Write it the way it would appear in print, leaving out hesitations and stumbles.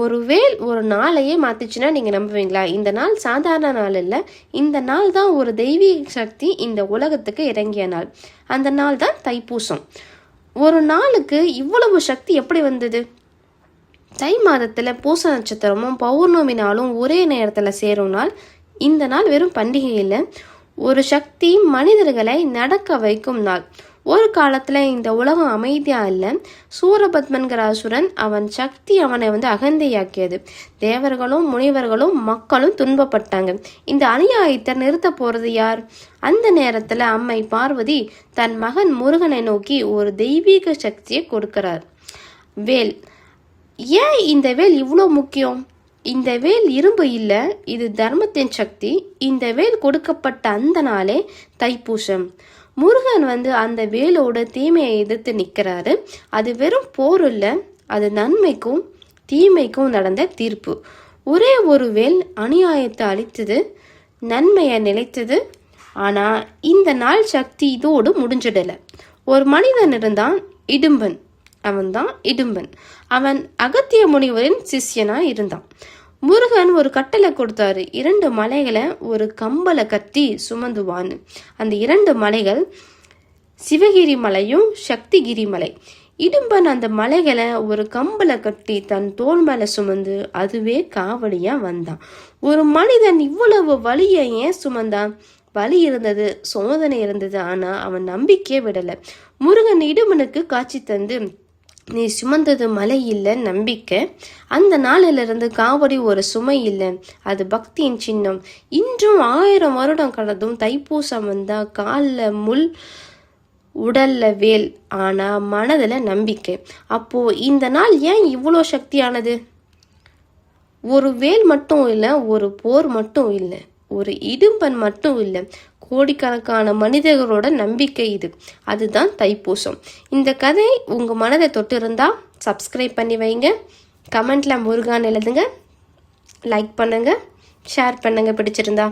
ஒரு வேல் ஒரு நாளையே மாத்துச்சுன்னா நீங்க நம்புவீங்களா? இந்த நாள் சாதாரண நாள் இல்ல. இந்த நாள் தான் ஒரு தெய்வீக சக்தி இந்த உலகத்துக்கு இறங்கிய நாள். அந்த நாள் தான் தைப்பூசம். ஒரு நாளுக்கு இவ்வளவு சக்தி எப்படி வந்தது? தை மாதத்துல பூச நட்சத்திரமும் பௌர்ணமி நாளும் ஒரே நேரத்துல சேரும் நாள். இந்த நாள் வெறும் பண்டிகை இல்ல, ஒரு சக்தி மனிதர்களை நடக்க வைக்கும் நாள். ஒரு காலத்துல இந்த உலகம் அமைதியா இல்ல. சூரபத்மன்கிற அசுரன் அவன் சக்தி அவனை அகந்தையாக்கியது. தேவர்களும் முனிவர்களும் மக்களும் துன்பப்பட்டாங்க. இந்த அநியாயத்தை நிறுத்த போறது யார்? அந்த நேரத்துல அம்மை பார்வதி தன் மகன் முருகனை நோக்கி ஒரு தெய்வீக சக்தியை கொடுக்கிறார், வேல். ஏன் இந்த வேல் இவ்வளோ முக்கியம்? இந்த வேல் இரும்பு இல்ல, இது தர்மத்தின் சக்தி. இந்த வேல் கொடுக்கப்பட்ட அந்த நாளே தைப்பூசம். முருகன் அந்த வேலோட தீமையை எதிர்த்து நிற்கிறாரு. அது வெறும் போர் இல்ல, அது நன்மைக்கும் தீமைக்கும் நடந்த தீர்ப்பு. ஒரே ஒரு வேல் அநியாயத்தை அழித்தது, நன்மையை நிலைத்தது. ஆனா இந்த நாள் சக்தி இதோடு முடிஞ்சிடல. ஒரு மனிதன் இருந்தான், இடும்பன். அவன் அகத்திய முனிவரின் சிஷ்யனா இருந்தான். முருகன் ஒரு கட்டளை கொடுத்தாரு, 2 மலைகளை ஒரு கம்பளை கட்டி சுமந்துவான்னு. அந்த 2 மலைகள் சிவகிரி மலையும் சக்திகிரி மலை. இடும்பன் அந்த மலைகளை ஒரு கம்பளை கட்டி தன் தோல் மேல சுமந்து அதுவே காவடியா வந்தான். ஒரு மனிதன் இவ்வளவு வலியை ஏன் சுமந்தான்? வலி இருந்தது, சோதனை இருந்தது. ஆனா அவன் நம்பிக்கையே விடல. முருகன் இடும்பனுக்கு காட்சி தந்து, நீ சுமந்தது மலை இல்லை, நம்பிக்கை. அந்த நாளிலிருந்து காவடி ஒரு சுமை இல்லை, அது பக்தியின் சின்னம். இன்றும் 1000 வருடம் கடந்தும் தைப்பூசம் வந்தா காலில் முள், உடல்ல வேல், ஆனா மனதுல நம்பிக்கை. அப்போ இந்த நாள் ஏன் இவ்வளோ சக்தியானது? ஒரு வேல் மட்டும் இல்லை, ஒரு போர் மட்டும் இல்லை, ஒரு இடும்பன் மட்டும் இல்லை, கோடிக்கணக்கான மனிதர்களோட நம்பிக்கை இது. அதுதான் தைப்பூசம். இந்த கதை உங்க மனதை தொட்டு இருந்தா சப்ஸ்கிரைப் பண்ணி வைங்க, கமெண்ட்ல முருகான் எழுதுங்க, லைக் பண்ணுங்க, ஷேர் பண்ணுங்க பிடிச்சிருந்தா.